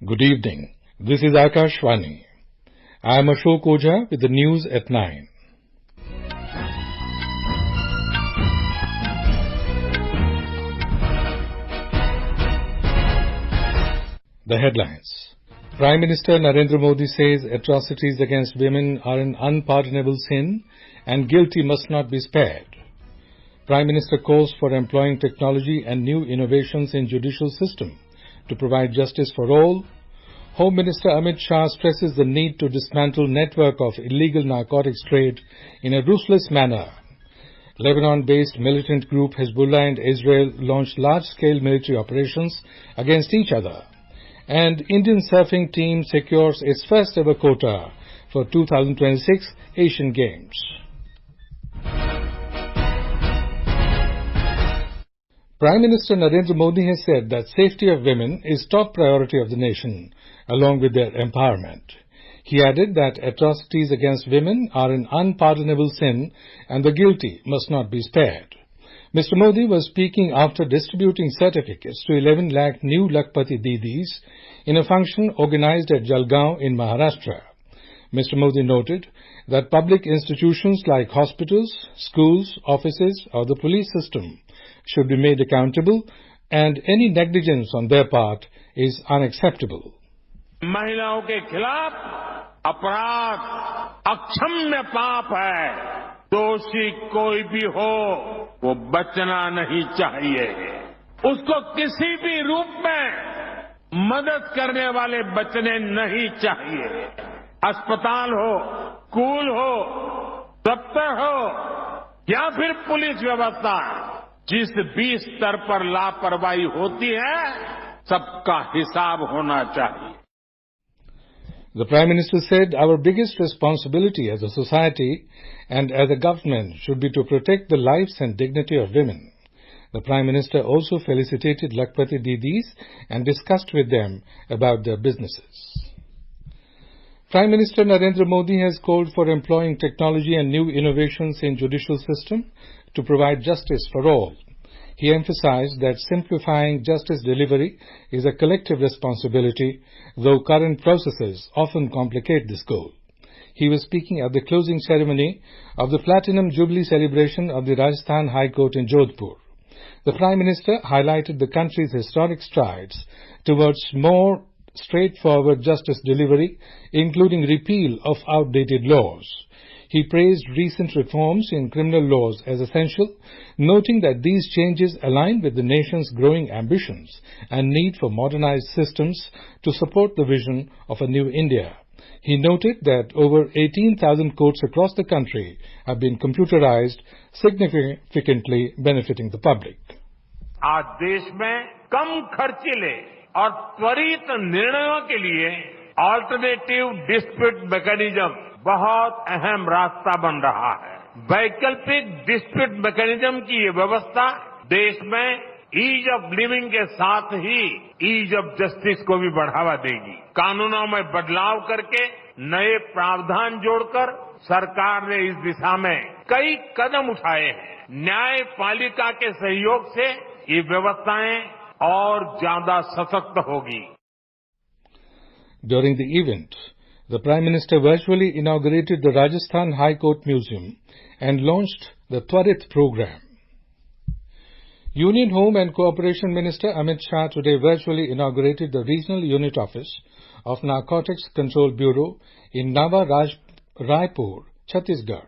Good evening. This is Akashvani. I am Ashok Ojha with the news at 9. The headlines. Prime Minister Narendra Modi says atrocities against women are an unpardonable sin and guilty must not be spared. Prime Minister calls for employing technology and new innovations in judicial system to provide justice for all. Home Minister Amit Shah stresses the need to dismantle network of illegal narcotics trade in a ruthless manner. Lebanon-based militant group Hezbollah and Israel launched large-scale military operations against each other. And Indian surfing team secures its first ever quota for 2026 Asian Games. Prime Minister Narendra Modi has said that safety of women is top priority of the nation, along with their empowerment. He added that atrocities against women are an unpardonable sin and the guilty must not be spared. Mr. Modi was speaking after distributing certificates to 11 lakh new Lakhpati Didis in a function organized at Jalgaon in Maharashtra. Mr. Modi noted that public institutions like hospitals, schools, offices or the police system should be made accountable and any negligence on their part is unacceptable. महिलाओं के खिलाफ अपराध अक्षम्य पाप है। दोषी कोई भी हो वो बचना नहीं चाहिए। उसको किसी भी रूप में मदद करने वाले बचने नहीं चाहिए। अस्पताल हो, स्कूल हो, दफ्तर हो या फिर पुलिस व्यवस्था, जिस भी स्तर पर लापरवाही होती है सबका हिसाब होना चाहिए। The Prime Minister said our biggest responsibility as a society and as a government should be to protect the lives and dignity of women. The Prime Minister also felicitated Lakhpati Didis and discussed with them about their businesses. Prime Minister Narendra Modi has called for employing technology and new innovations in judicial system to provide justice for all. He emphasized that simplifying justice delivery is a collective responsibility, though current processes often complicate this goal. He was speaking at the closing ceremony of the Platinum Jubilee celebration of the Rajasthan High Court in Jodhpur. The Prime Minister highlighted the country's historic strides towards more straightforward justice delivery, including repeal of outdated laws. He praised recent reforms in criminal laws as essential, noting that these changes align with the nation's growing ambitions and need for modernized systems to support the vision of a new India. He noted that over 18,000 courts across the country have been computerized, significantly benefiting the public. आज देश में कम खर्चीले और त्वरित निर्णयों के लिए alternative dispute mechanism बहुत अहम रास्ता बन रहा है। वैकल्पिक डिस्प्यूट मैकेनिज्म की ये व्यवस्था देश में ईज ऑफ लिविंग के साथ ही ईज ऑफ जस्टिस को भी बढ़ावा देगी। कानूनों में बदलाव करके नए प्रावधान जोड़कर सरकार ने इस दिशा में कई कदम उठाए हैं। न्यायपालिका के सहयोग से ये व्यवस्थाएं और ज्यादा सशक्त होगी। During the event, the Prime Minister virtually inaugurated the Rajasthan High Court Museum and launched the Twarit program. Union Home and Cooperation Minister Amit Shah today virtually inaugurated the Regional Unit Office of Narcotics Control Bureau in Nava Raipur, Chhattisgarh.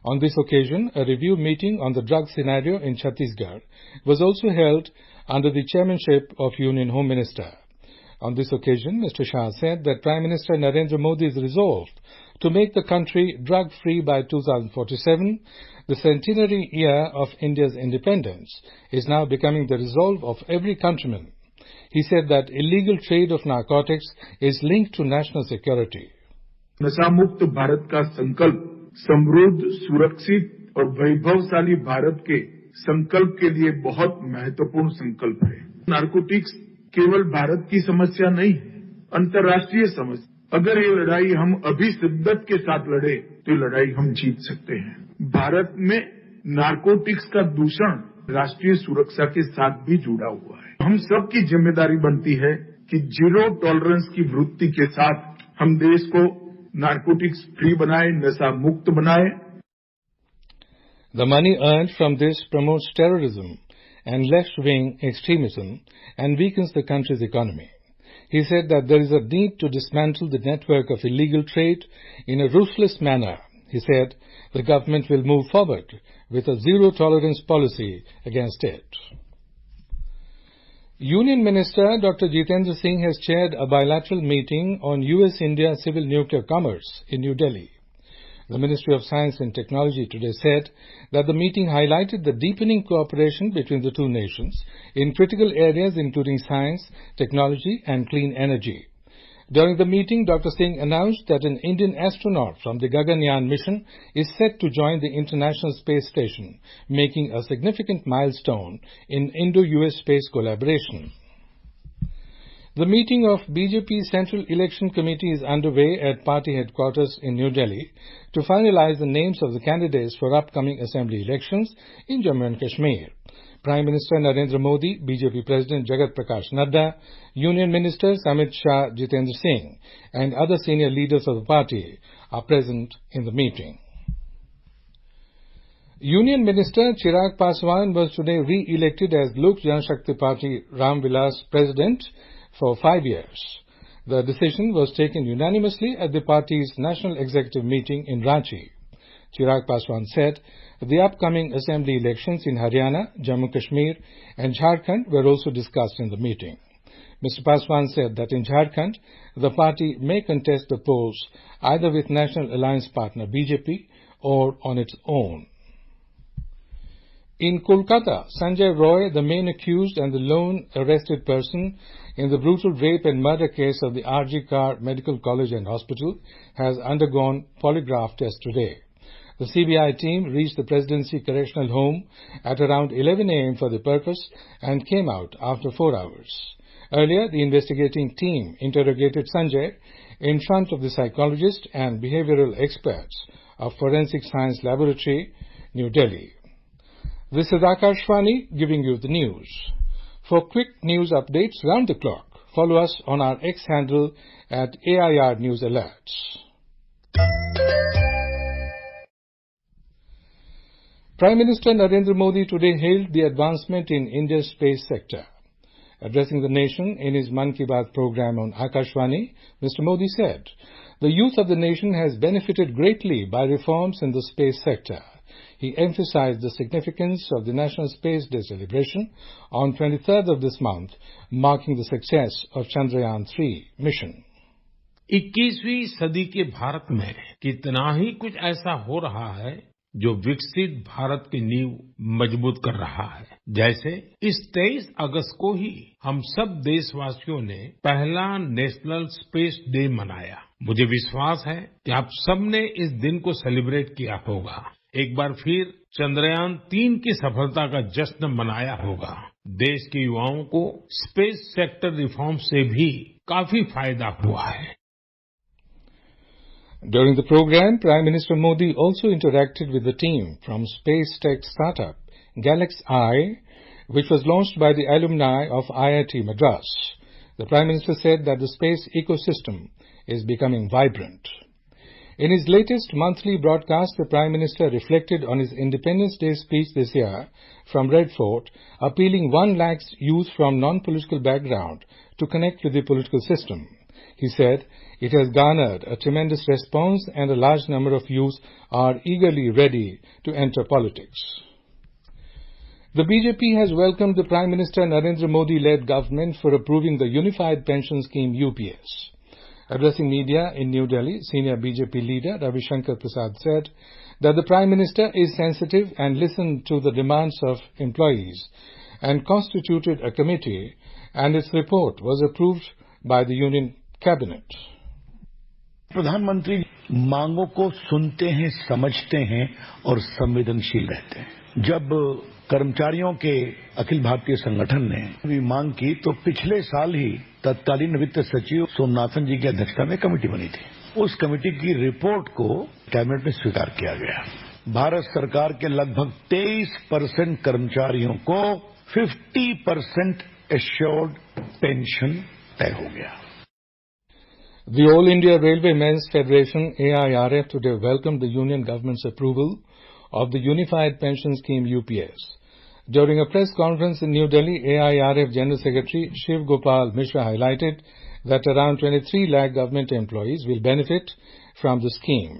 On this occasion, a review meeting on the drug scenario in Chhattisgarh was also held under the chairmanship of Union Home Minister. On this occasion, Mr. Shah said that Prime Minister Narendra Modi is resolved to make the country drug-free by 2047. The centenary year of India's independence is now becoming the resolve of every countryman. He said that illegal trade of narcotics is linked to national security. नशा मुक्त भारत का संकल्प समृद्ध, सुरक्षित और वैभवशाली भारत के संकल्प के लिए बहुत महत्वपूर्ण संकल्प है। नारकोटिक्स केवल भारत की समस्या नहीं है, अंतर्राष्ट्रीय समस्या। अगर ये लड़ाई हम अभी शिद्दत के साथ लड़े तो ये लड़ाई हम जीत सकते हैं। भारत में नारकोटिक्स का दूषण राष्ट्रीय सुरक्षा के साथ भी जुड़ा हुआ है। हम सबकी जिम्मेदारी बनती है कि जीरो टॉलरेंस की वृत्ति के साथ हम देश को नारकोटिक्स फ्री बनाए, नशा मुक्त बनाए। The money earned from this promotes terrorism and left-wing extremism and weakens the country's economy. He said that there is a need to dismantle the network of illegal trade in a ruthless manner. He said the government will move forward with a zero-tolerance policy against it. Union Minister Dr. Jitendra Singh has chaired a bilateral meeting on US-India civil nuclear commerce in New Delhi. The Ministry of Science and Technology today said that the meeting highlighted the deepening cooperation between the two nations in critical areas including science, technology and clean energy. During the meeting, Dr. Singh announced that an Indian astronaut from the Gaganyaan mission is set to join the International Space Station, making a significant milestone in Indo-US space collaboration. The meeting of BJP Central Election Committee is underway at party headquarters in New Delhi to finalize the names of the candidates for upcoming assembly elections in Jammu and Kashmir. Prime Minister Narendra Modi, BJP President Jagat Prakash Nadda, Union Ministers Amit Shah, Jitendra Singh, and other senior leaders of the party are present in the meeting. Union Minister Chirag Paswan was today re-elected as Lok Janshakti Party Ram Vilas President for 5 years. The decision was taken unanimously at the party's National Executive Meeting in Ranchi. Chirag Paswan said the upcoming assembly elections in Haryana, Jammu Kashmir and Jharkhand were also discussed in the meeting. Mr. Paswan said that in Jharkhand, the party may contest the polls either with National Alliance partner BJP or on its own. In Kolkata, Sanjay Roy, the main accused and the lone arrested person in the brutal rape and murder case of the RG Kar Medical College and Hospital, has undergone polygraph test today. The CBI team reached the Presidency Correctional Home at around 11 a.m. for the purpose and came out after 4 hours. Earlier, the investigating team interrogated Sanjay in front of the psychologist and behavioral experts of Forensic Science Laboratory, New Delhi. This is Akashvani giving you the news. For quick news updates round the clock, follow us on our X handle at AIR News Alerts. Prime Minister Narendra Modi today hailed the advancement in India's space sector. Addressing the nation in his Mann Ki Baat program on Akashvani, Mr. Modi said, "The youth of the nation has benefited greatly by reforms in the space sector." He emphasized the significance of the National Space Day celebration on 23rd of this month, marking the success of Chandrayaan-3 mission. 21वीं सदी के भारत में कितना ही कुछ ऐसा हो रहा है जो विकसित भारत की नींव मजबूत कर रहा है। जैसे इस 23 अगस्त को ही हम सब देशवासियों ने पहला नेशनल स्पेस डे मनाया। मुझे विश्वास है कि आप सबने इस दिन को सेलिब्रेट किया होगा। एक बार फिर चंद्रयान-3 की सफलता का जश्न मनाया होगा। देश के युवाओं को स्पेस सेक्टर रिफॉर्म से भी काफी फायदा हुआ है। During the program, Prime Minister Modi also interacted with the team from space tech startup GalaxI, which was launched by the alumni of IIT Madras. The Prime Minister said that the space ecosystem is becoming vibrant. In his latest monthly broadcast, the Prime Minister reflected on his Independence Day speech this year from Red Fort, appealing 1 lakh youth from non-political background to connect with the political system. He said it has garnered a tremendous response and a large number of youth are eagerly ready to enter politics. The BJP has welcomed the Prime Minister Narendra Modi-led government for approving the Unified Pension Scheme UPS. Addressing media in New Delhi, senior BJP leader Ravi Shankar Prasad said that the Prime Minister is sensitive and listened to the demands of employees and constituted a committee, and its report was approved by the Union Cabinet. प्रधानमंत्री मांगों को सुनते हैं, समझते हैं और संवेदनशील रहते हैं। जब कर्मचारियों के अखिल भारतीय संगठन ने भी मांग की तो पिछले साल ही तत्कालीन वित्त सचिव सोमनाथन जी की अध्यक्षता में कमेटी बनी थी। उस कमेटी की रिपोर्ट को कैबिनेट में स्वीकार किया गया। भारत सरकार के लगभग 23% कर्मचारियों को 50% एश्योर्ड पेंशन तय हो गया। The All India Railwaymens Federation AIRF today welcomed the Union government's approval of the Unified Pension Scheme UPS. During a press conference in New Delhi, AIRF General Secretary Shiv Gopal Mishra highlighted that around 23 lakh government employees will benefit from the scheme.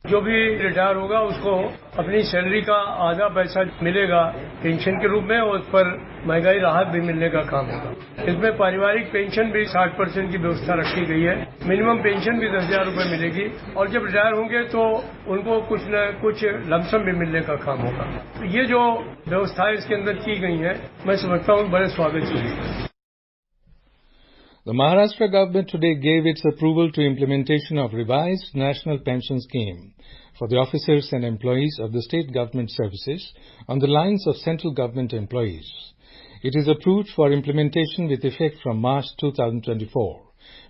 जो भी retire होगा उसको अपनी salary का आधा पैसा मिलेगा pension के रूप में और उस पर महंगाई राहत भी मिलने का काम होगा। इसमें पारिवारिक पेंशन भी 60% की व्यवस्था रखी गई है। मिनिमम पेंशन भी 10,000 रुपए मिलेगी और जब रिटायर होंगे तो उनको कुछ न कुछ लमसम भी मिलने का काम होगा। तो ये जो व्यवस्थाएं इसके अंदर की गई हैं मैं समझता हूँ बड़े स्वागत की। The Maharashtra government today gave its approval to implementation of revised national pension scheme for the officers and employees of the state government services on the lines of central government employees. It is approved for implementation with effect from March 2024.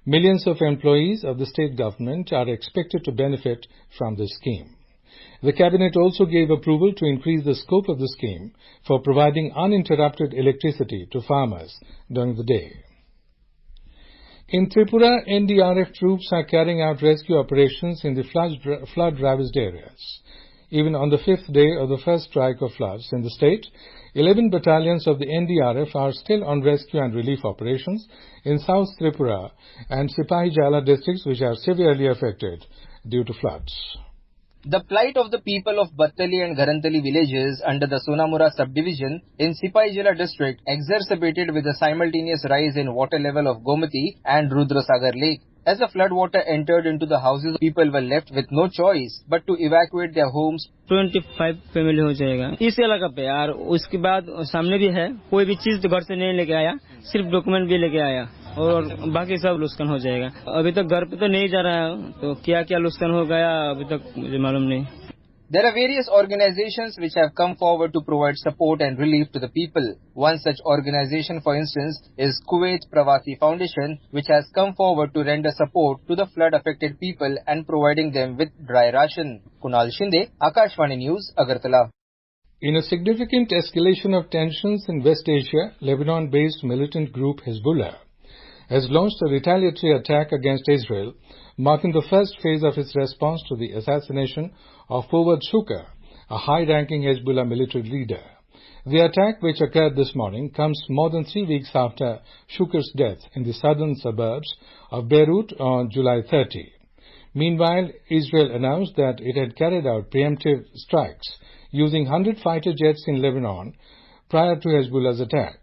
Millions of employees of the state government are expected to benefit from this scheme. The cabinet also gave approval to increase the scope of the scheme for providing uninterrupted electricity to farmers during the day. In Tripura, NDRF troops are carrying out rescue operations in the flood-ravaged areas. Even on the fifth day of the first strike of floods in the state, 11 battalions of the NDRF are still on rescue and relief operations in South Tripura and Sipahijala districts, which are severely affected due to floods. The plight of the people of Battali and Garantali villages under the Sonamura subdivision in Sipahijala district exacerbated with the simultaneous rise in water level of Gomati and Rudrasagar lake. As the flood water entered into the houses, people were left with no choice but to evacuate their homes. 25 family हो जाएगा इस इलाका पे यार। उसके बाद सामने भी है, कोई भी चीज घर से नहीं लेके आया, सिर्फ डॉक्यूमेंट भी लेके आया और बाकी सब लुस्कान हो जाएगा। अभी तक घर पे तो नहीं जा रहा है, तो क्या क्या लुस्कान हो गया अभी तक मुझे मालूम नहीं। There are various organizations which have come forward to provide support and relief to the people. One such organization, for instance, is Kuwait Pravasi Foundation, which has come forward to render support to the flood-affected people and providing them with dry ration. Kunal Shinde, Akashvani News, Agartala. In a significant escalation of tensions in West Asia, Lebanon-based militant group Hezbollah has launched a retaliatory attack against Israel, marking the first phase of its response to the assassination of Fawad Shukr, a high-ranking Hezbollah military leader. The attack, which occurred this morning, comes more than 3 weeks after Shukr's death in the southern suburbs of Beirut on July 30. Meanwhile, Israel announced that it had carried out preemptive strikes using 100 fighter jets in Lebanon prior to Hezbollah's attack.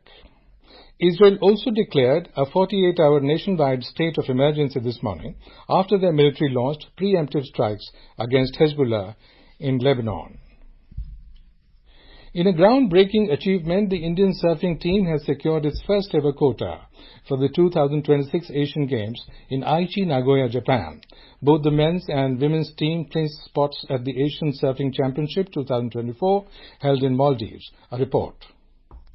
Israel also declared a 48-hour nationwide state of emergency this morning after their military launched preemptive strikes against Hezbollah in Lebanon. In a groundbreaking achievement, the Indian surfing team has secured its first ever quota for the 2026 Asian Games in Aichi, Nagoya, Japan. Both the men's and women's team placed spots at the Asian Surfing Championship 2024 held in Maldives. A report.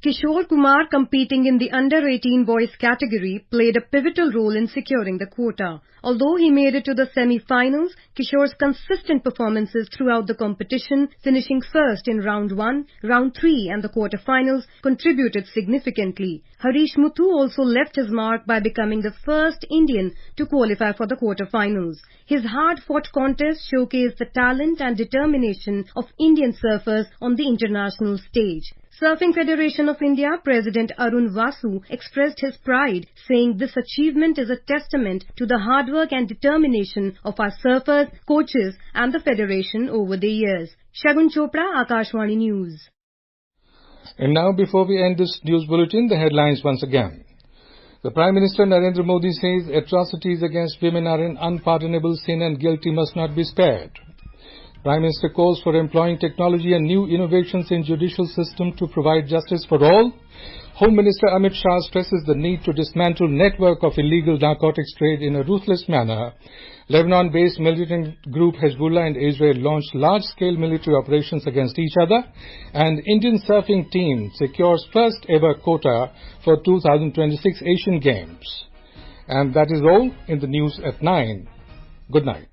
Kishore Kumar, competing in the under-18 boys category, played a pivotal role in securing the quota. Although he made it to the semi-finals, Kishore's consistent performances throughout the competition, finishing first in round 1, round 3 and the quarter-finals, contributed significantly. Harish Muthu also left his mark by becoming the first Indian to qualify for the quarter-finals. His hard-fought contest showcased the talent and determination of Indian surfers on the international stage. Surfing Federation of India President Arun Vasu expressed his pride, saying this achievement is a testament to the hard work and determination of our surfers, coaches and the Federation over the years. Shagun Chopra, Akashvani News. And now, before we end this news bulletin, the headlines once again. The Prime Minister Narendra Modi says atrocities against women are an unpardonable sin and guilty must not be spared. Prime Minister calls for employing technology and new innovations in judicial system to provide justice for all. Home Minister Amit Shah stresses the need to dismantle network of illegal narcotics trade in a ruthless manner. Lebanon-based militant group Hezbollah and Israel launched large-scale military operations against each other. And Indian surfing team secures first ever quota for 2026 Asian Games. And that is all in the news at 9. Good night.